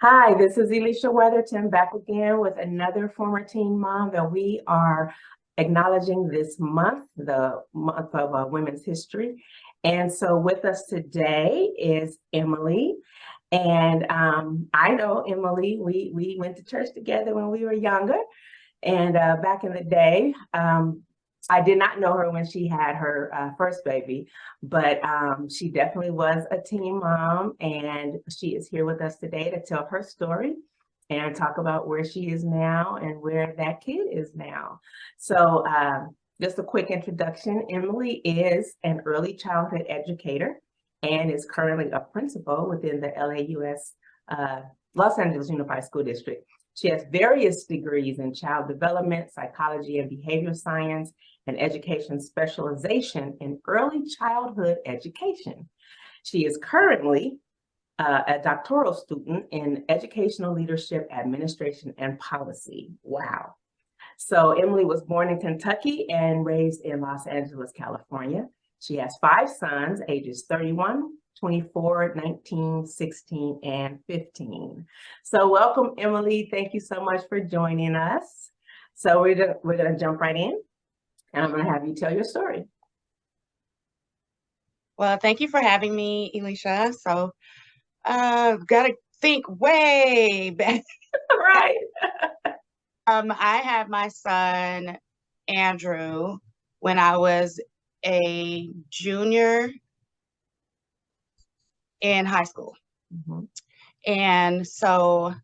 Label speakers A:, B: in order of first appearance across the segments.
A: Hi, this is Elisha Weatherton back again with another former teen mom that we are acknowledging this month, the month of Women's History. And so with us today is Emily. And I know Emily, we went to church together when we were younger. And back in the day, I did not know her when she had her first baby, but she definitely was a teen mom, and she is here with us today to tell her story and talk about where she is now and where that kid is now. So just a quick introduction. Emily is an early childhood educator and is currently a principal within the LAUS, Los Angeles Unified School District. She has various degrees in child development, psychology and behavior science, and education specialization in early childhood education. She is currently a doctoral student in educational leadership, administration, and policy. Wow. So Emily was born in Kentucky and raised in Los Angeles, California. She has 5 sons, ages 31, 24, 19, 16, and 15. So welcome, Emily. Thank you so much for joining us. So we're gonna jump right in, and I'm gonna have you tell your story.
B: Well, thank you for having me, Elisha. So, got to think way back.
A: Right.
B: I had my son, Andrew, when I was a junior in high school.
A: Mhm.
B: And so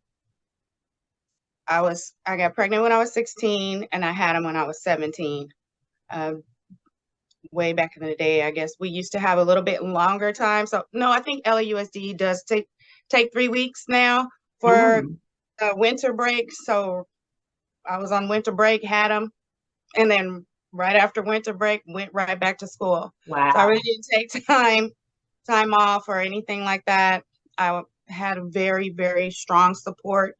B: I got pregnant when I was 16 and I had him when I was 17. Way back in the day, I guess we used to have a little bit longer time. So no, I think LAUSD does take 3 weeks now for winter break. So I was on winter break, had him, and then right after winter break, went right back to school.
A: Wow.
B: So I really didn't take time off or anything like that. I had a very, very strong support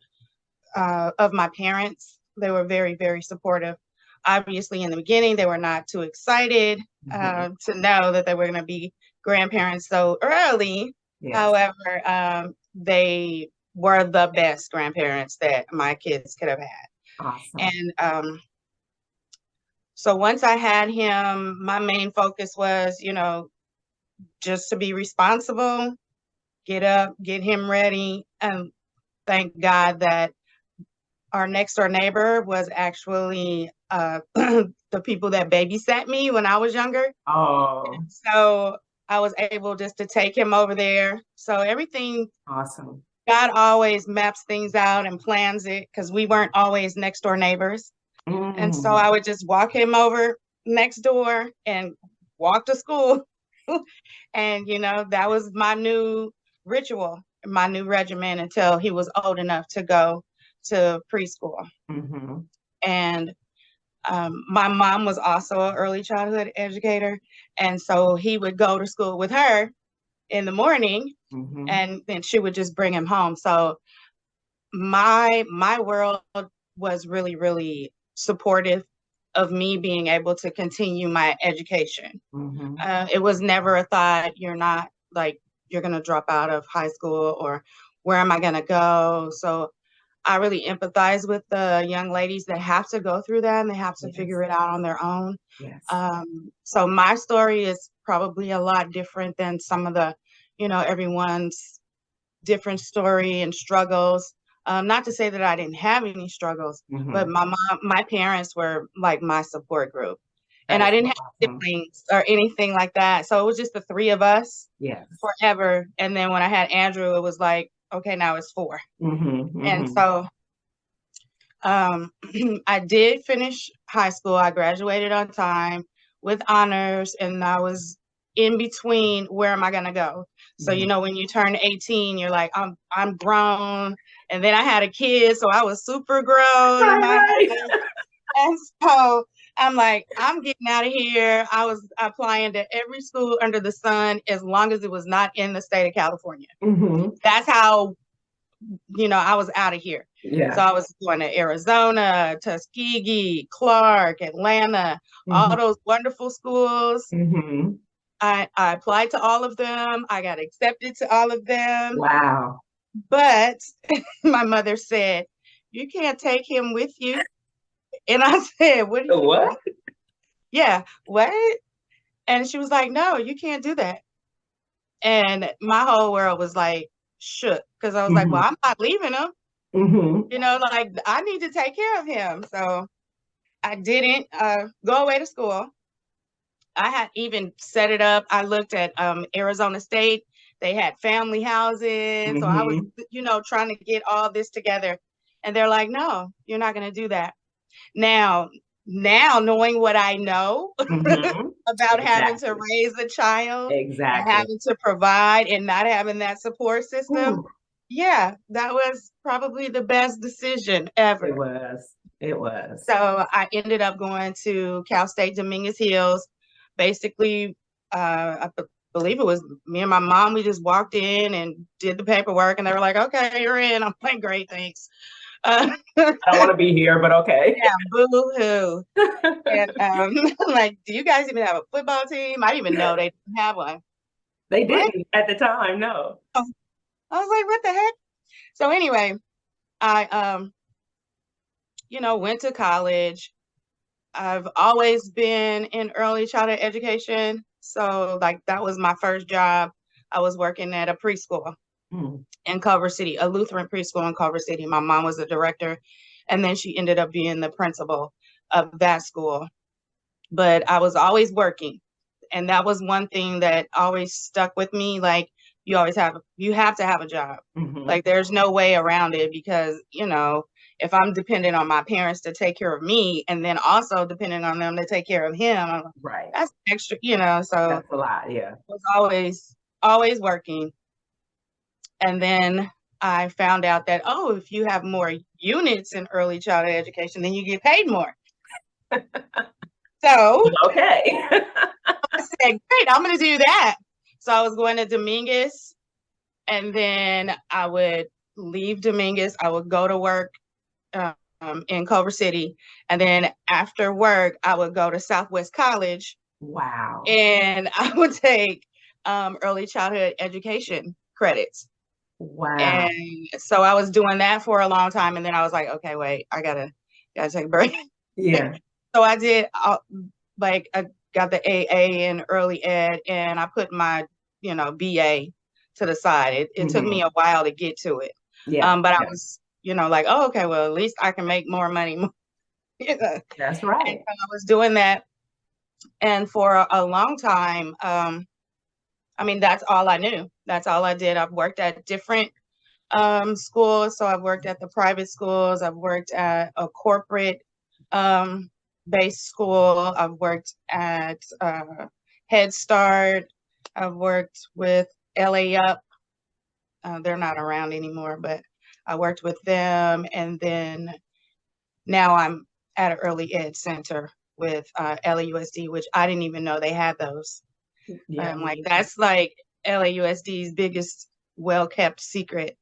B: of my parents. They were very, very supportive. Obviously, in the beginning, they were not too excited to know that they were going to be grandparents so early.
A: Yes.
B: However, they were the best grandparents that my kids could have had.
A: Awesome.
B: And so once I had him, my main focus was, just to be responsible, get up, get him ready, and thank God that our next door neighbor was actually the people that babysat me when I was younger.
A: Oh.
B: So I was able just to take him over there. So everything,
A: awesome.
B: God always maps things out and plans it because we weren't always next door neighbors. And so I would just walk him over next door and walk to school. And, that was my new ritual, my new regimen until he was old enough to go to preschool. And my mom was also an early childhood educator. And so he would go to school with her in the morning and then she would just bring him home. So my world was really, really supportive of me being able to continue my education. It was never a thought, you're going to drop out of high school or where am I going to go? So I really empathize with the young ladies that have to go through that and they have to figure it out on their own.
A: Yes.
B: So my story is probably a lot different than some of the, everyone's different story and struggles. Not to say that I didn't have any struggles, but my parents were like my support group. And I didn't have siblings or anything like that. So it was just the 3 of us forever. And then when I had Andrew, it was like, okay, now it's 4. And so I did finish high school. I graduated on time with honors, and I was in between, where am I going to go? So, when you turn 18, you're like, I'm grown. And then I had a kid, so I was super grown. And so I'm like, I'm getting out of here. I was applying to every school under the sun as long as it was not in the state of California. That's how, I was out of here. Yeah. So I was going to Arizona, Tuskegee, Clark, Atlanta, all those wonderful schools. I applied to all of them. I got accepted to all of them.
A: Wow.
B: But my mother said, you can't take him with you. And I said, what do you mean?
A: What?
B: Yeah, what? And she was like, no, you can't do that. And my whole world was like shook because I was like, well, I'm not leaving him. You know, like I need to take care of him. So I didn't go away to school. I had even set it up. I looked at Arizona State. They had family houses. So I was, you know, trying to get all this together. And they're like, no, you're not going to do that. Now knowing what I know about having to raise a child and having to provide and not having that support system, yeah, that was probably the best decision ever.
A: It was.
B: So I ended up going to Cal State Dominguez Hills. Basically, I believe it was me and my mom. We just walked in and did the paperwork, and they were like, "Okay, you're in." I'm like, "Great, thanks."
A: I don't want to be here, but okay.
B: Yeah, boo-hoo. And like, do you guys even have a football team? I didn't even know they didn't have one.
A: They didn't at the time, no.
B: I was like, what the heck? So anyway, I you know, went to college. I've always been in early childhood education. So like that was my first job. I was working at a preschool in Culver City, a Lutheran preschool in Culver City. My mom was the director, and then she ended up being the principal of that school. But I was always working. And that was one thing that always stuck with me. Like you have to have a job. Like there's no way around it because, you know, if I'm dependent on my parents to take care of me and then also dependent on them to take care of him,
A: right,
B: that's extra, you know, so
A: that's a lot. Yeah,
B: I was always working. And then I found out that, oh, if you have more units in early childhood education, then you get paid more. So
A: okay.
B: I said, great, I'm going to do that. So I was going to Dominguez, and then I would leave Dominguez. I would go to work in Culver City. And then after work, I would go to Southwest College.
A: Wow.
B: And I would take early childhood education credits.
A: Wow.
B: And so I was doing that for a long time. And then I was like, okay, wait, I gotta take a break.
A: Yeah.
B: So I did like I got the AA in early ed, and I put my, you know, BA to the side. It took me a while to get to it.
A: Yeah.
B: But I was, you know, like, oh, okay, well, at least I can make more money. You know?
A: That's right.
B: And so I was doing that. And for a long time, I mean, that's all I knew. That's all I did. I've worked at different schools. So I've worked at the private schools. I've worked at a corporate based school. I've worked at Head Start. I've worked with LA Up. They're not around anymore, but I worked with them. And then now I'm at an early ed center with LAUSD, which I didn't even know they had those.
A: Yeah.
B: Like that's like LAUSD's biggest well-kept secret.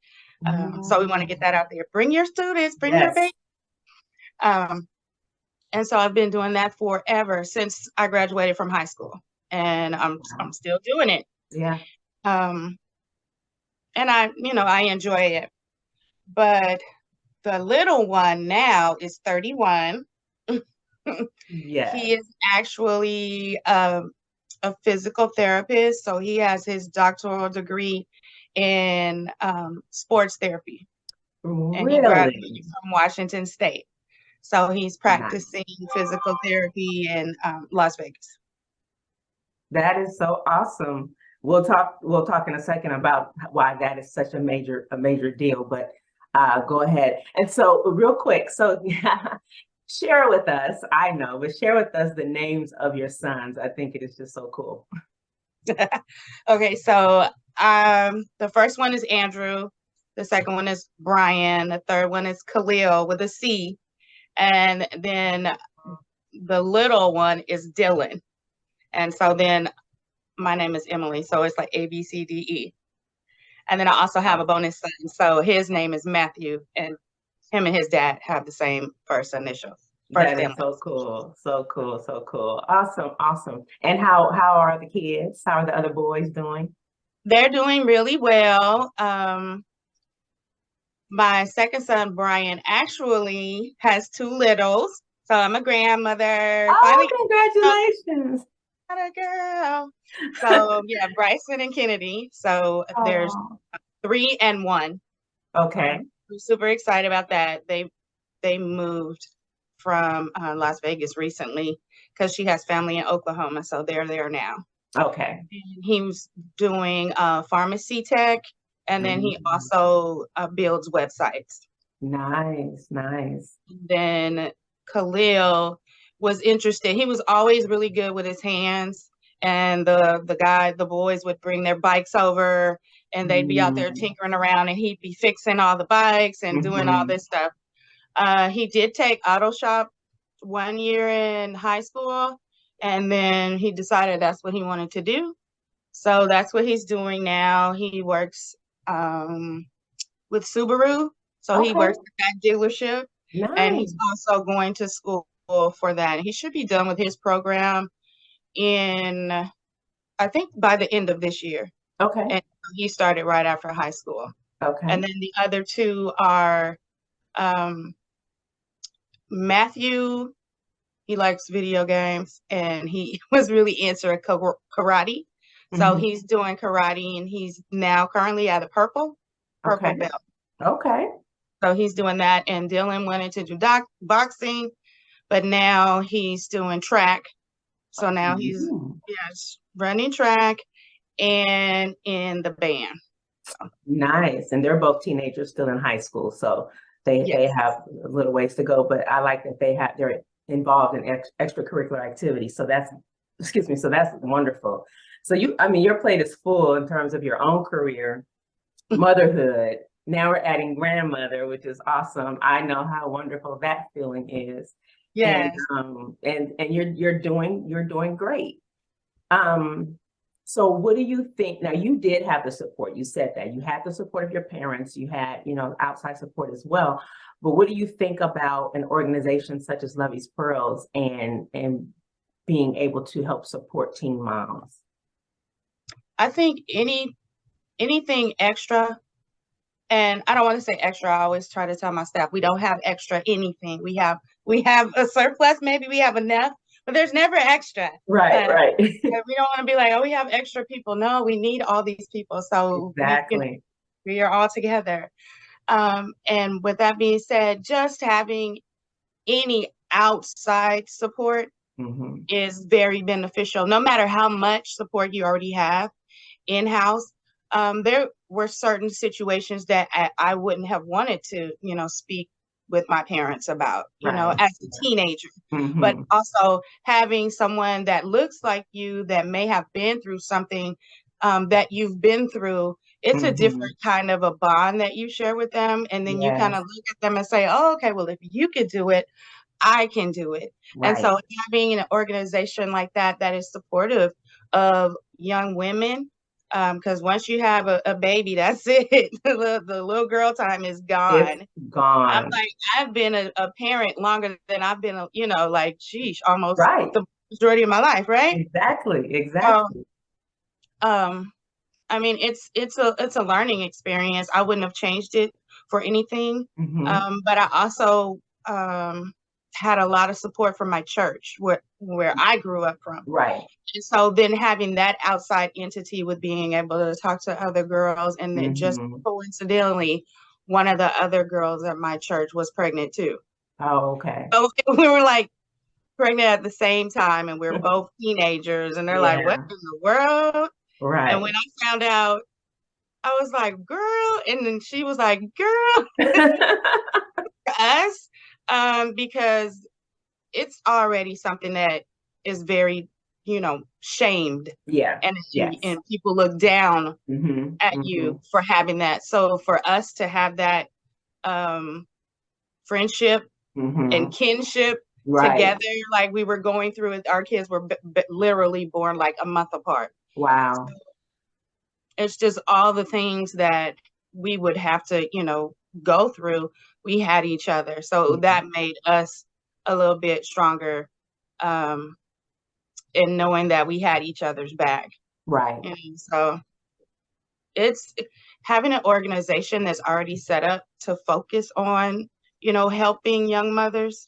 B: So we want to get that out there. Bring your students, bring your baby. And so I've been doing that forever since I graduated from high school, and I'm still doing it.
A: Yeah.
B: And I, you know, I enjoy it. But the little one now is 31.
A: Yeah.
B: He is actually a physical therapist. So he has his doctoral degree in sports therapy.
A: Really?
B: And he graduated from Washington State. So he's practicing physical therapy in Las Vegas.
A: That is so awesome. We'll talk in a second about why that is such a major deal, but go ahead. And so real quick, so share with us, I know, but share with us the names of your sons. I think it is just so cool.
B: Okay, so the first one is Andrew. The second one is Brian. The third one is Khalil with a C. And then the little one is Dylan. And so then my name is Emily. So it's like ABCDE. And then I also have a bonus son. So his name is Matthew, and him and his dad have the same first initial.
A: That is so cool. So cool. So cool. Awesome. Awesome. And how are the kids? How are the other boys doing?
B: They're doing really well. My second son, Brian, actually has two littles. So I'm a grandmother. Finally,
A: Congratulations.
B: got a girl. So yeah, Bryson and Kennedy. So there's
A: Oh,
B: 3 and 1.
A: okay.
B: I'm super excited about that. They moved from Las Vegas recently because she has family in Oklahoma, so they're there now.
A: Okay.
B: And he was doing pharmacy tech, and then he also builds websites.
A: Nice, nice.
B: Then Khalil was interested. He was always really good with his hands. And the boys would bring their bikes over and they'd be out there tinkering around and he'd be fixing all the bikes and doing all this stuff. He did take auto shop 1 year in high school and then he decided that's what he wanted to do. So that's what he's doing now. He works with Subaru. So he works at that dealership.
A: Nice.
B: And he's also going to school for that. He should be done with his program in, I think, by the end of this year.
A: Okay.
B: And he started right after high school.
A: Okay.
B: And then the other two are Matthew. He likes video games and he was really into karate. So he's doing karate and he's now currently at a purple belt.
A: Okay.
B: So he's doing that. And Dylan wanted to do boxing, but now he's doing track. So now he's running track and in the band. So.
A: Nice. And they're both teenagers still in high school. So they have a little ways to go, but I like that they're involved in extracurricular activities. So that's wonderful. So your plate is full in terms of your own career, motherhood. Now we're adding grandmother, which is awesome. I know how wonderful that feeling is.
B: Yes.
A: And you're doing great. So what do you think? Now you did have the support. You said that you had the support of your parents. You had, outside support as well. But what do you think about an organization such as Lovey's Pearls and being able to help support teen moms?
B: I think anything extra, and I don't want to say extra. I always try to tell my staff we don't have extra anything. We have a surplus. Maybe we have enough. But there's never extra.
A: Right.
B: We don't want to be like, oh, we have extra people. No, we need all these people. So we are all together. And with that being said, just having any outside support is very beneficial. No matter how much support you already have in-house, there were certain situations that I wouldn't have wanted to, speak with my parents about, as a teenager, but also having someone that looks like you that may have been through something that you've been through. It's a different kind of a bond that you share with them. And then you kind of look at them and say, oh, okay, well, if you could do it, I can do it. And so having an organization like that is supportive of young women, because once you have a baby, that's it. The little girl time is gone.
A: It's gone.
B: I'm like, I've been a parent longer than I've been, almost the majority of my life, right?
A: Exactly.
B: It's a learning experience. I wouldn't have changed it for anything. But I also had a lot of support from my church where I grew up from.
A: Right.
B: And so then having that outside entity with being able to talk to other girls, and then just coincidentally, one of the other girls at my church was pregnant too.
A: Oh, okay.
B: So we were like pregnant at the same time, and we're both teenagers, and they're like, what in the world?
A: Right.
B: And when I found out, I was like, girl, and then she was like, girl, us, because it's already something that is very, shamed.
A: Yeah.
B: And people look down at you for having that. So for us to have that friendship and kinship together, like we were going through it, our kids were literally born like a month apart.
A: Wow.
B: So it's just all the things that we would have to, go through. We had each other. So that made us a little bit stronger in knowing that we had each other's back.
A: Right.
B: And so it's having an organization that's already set up to focus on, helping young mothers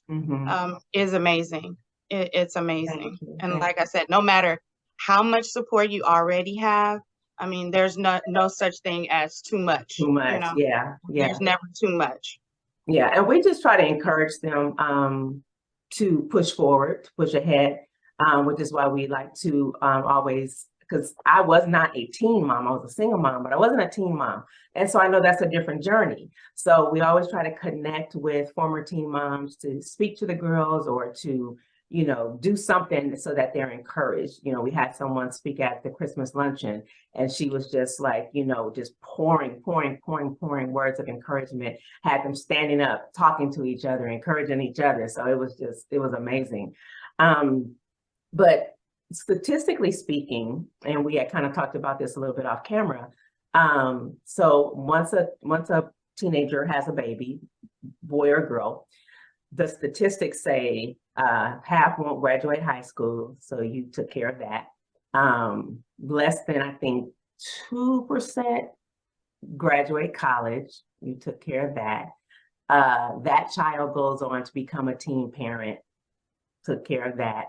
B: is amazing. It's amazing. And like I said, no matter how much support you already have, I mean, there's no such thing as too much.
A: Too much, yeah.
B: There's never too much.
A: Yeah, and we just try to encourage them to push forward, to push ahead, which is why we like to always, because I was not a teen mom, I was a single mom, but I wasn't a teen mom. And so I know that's a different journey. So we always try to connect with former teen moms to speak to the girls or to, do something so that they're encouraged. We had someone speak at the Christmas luncheon, and she was just like, just pouring words of encouragement, had them standing up, talking to each other, encouraging each other. So it was amazing. But statistically speaking, and we had kind of talked about this a little bit off camera. So once a teenager has a baby, boy or girl, the statistics say half won't graduate high school, so you took care of that. Less than, I think, 2% graduate college, you took care of that. That child goes on to become a teen parent, took care of that.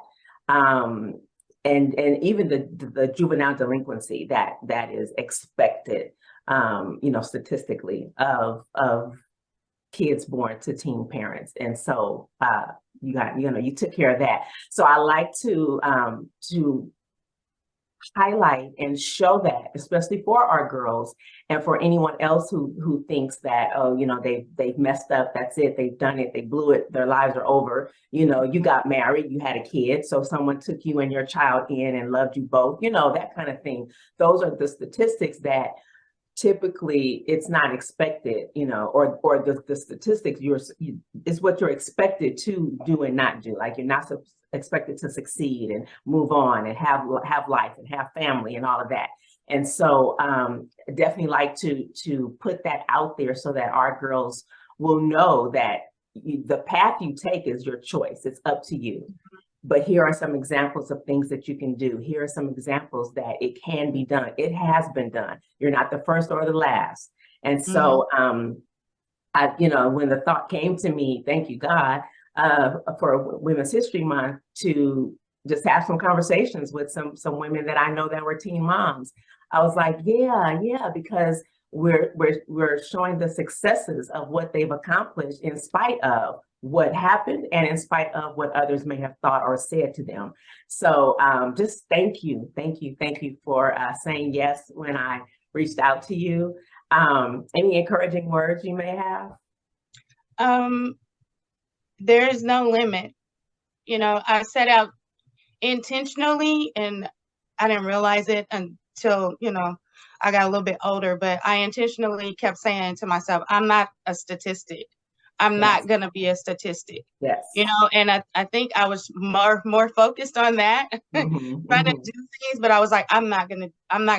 A: And even the juvenile delinquency that is expected, statistically of kids born to teen parents. And so you took care of that. So I like to highlight and show that, especially for our girls and for anyone else who thinks that, they've messed up, that's it, they've done it, they blew it, their lives are over. You got married, you had a kid, so someone took you and your child in and loved you both, that kind of thing. Those are the statistics that typically it's not expected, or the statistics is what you're expected to do and not do. Like, you're not expected to succeed and move on and have life and have family and all of that. And so definitely like to put that out there so that our girls will know that the path you take is your choice. It's up to you. But here are some examples of things that you can do. Here are some examples that it can be done. It has been done. You're not the first or the last. And so, when the thought came to me, thank you, God, for Women's History Month, to just have some conversations with some women that I know that were teen moms. I was like, yeah, because we're showing the successes of what they've accomplished in spite of what happened and in spite of what others may have thought or said to them. So just thank you for saying yes when I reached out to you. Any encouraging words you may have?
B: There is no limit. I set out intentionally, and I didn't realize it until, I got a little bit older, but I intentionally kept saying to myself, I'm not a statistic. I'm not going to be a statistic.
A: Yes.
B: And I think I was more focused on that, trying to do things, but I was like, I'm not going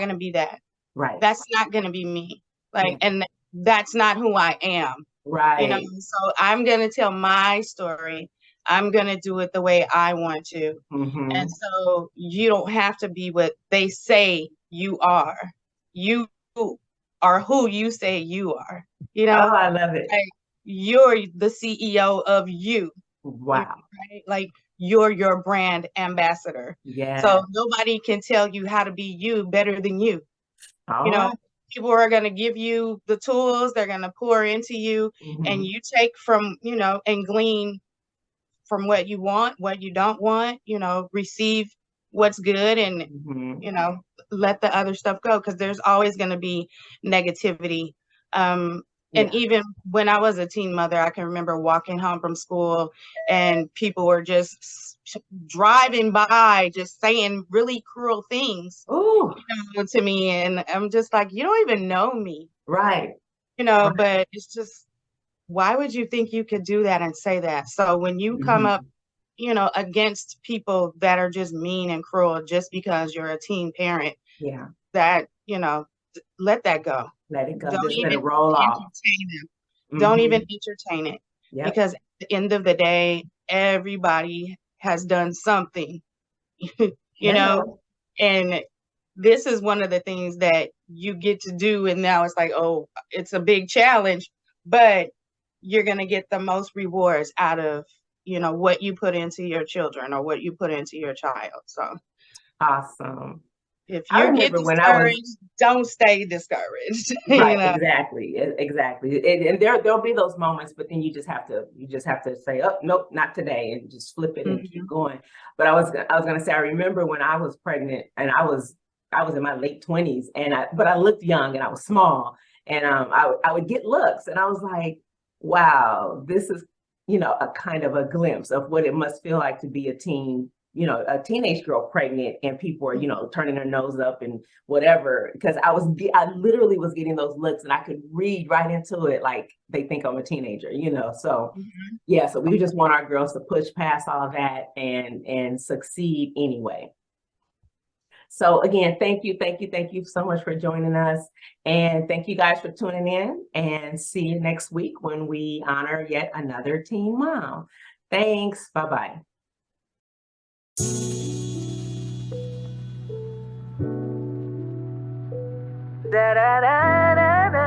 B: to be that.
A: Right.
B: That's not going to be me. And that's not who I am.
A: Right.
B: So I'm going to tell my story. I'm going to do it the way I want to. And so you don't have to be what they say you are. You are who you say you are.
A: Oh, I love it.
B: You're the CEO of you.
A: Wow.
B: Right? Like, you're your brand ambassador.
A: Yeah.
B: So nobody can tell you how to be you better than you. People are going to give you the tools, they're going to pour into you, and you take from, and glean from what you want, what you don't want, receive what's good, and, let the other stuff go, because there's always going to be negativity. And even when I was a teen mother, I can remember walking home from school and people were just driving by, just saying really cruel things to me. And I'm just like, you don't even know me.
A: Right.
B: But it's just, why would you think you could do that and say that? So when you come up, against people that are just mean and cruel just because you're a teen parent, that, let that go.
A: Let it go.
B: Don't
A: just
B: even
A: let it roll off.
B: Don't even entertain it. Because at the end of the day, everybody has done something, and this is one of the things that you get to do. And now it's like, oh, it's a big challenge, but you're going to get the most rewards out of, you know, what you put into your children or what you put into your child. So
A: awesome.
B: if you get discouraged, don't stay discouraged.
A: Right,
B: you know?
A: exactly. And there'll be those moments, but then you just have to say, oh, nope, not today, and just flip it and keep going. But I was gonna say, I remember when I was pregnant and I was in my late 20s, but I looked young and I was small, and I would get looks, and I was like, wow, this is, you know, a kind of a glimpse of what it must feel like to be a teenage girl pregnant, and people are, you know, turning their nose up and whatever, because I literally was getting those looks, and I could read right into it, like they think I'm a teenager, you know. So yeah, so we just want our girls to push past all that and succeed anyway. So again, thank you so much for joining us, and thank you guys for tuning in, and see you next week when we honor yet another teen mom. Thanks. Bye-bye. Da, da, da, da, da.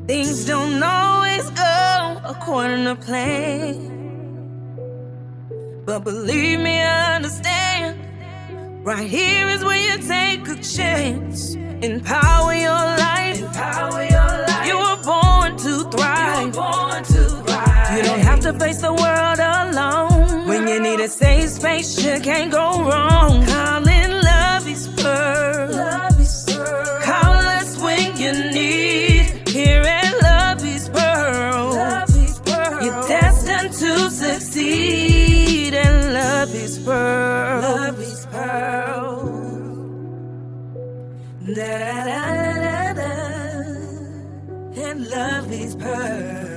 C: Things don't always go according to plan, but believe me, I understand. Right here is where you take a chance. Empower your life. You were born to thrive. You don't have to face the world alone. When you need a safe space, you can't go wrong. Call in Lovey's Pearl. Call us when you need. Here at Lovey's Pearl. You're destined to succeed at Lovey's Pearl. Lovey's Pearl. Da da da da da. And Lovey's Pearl.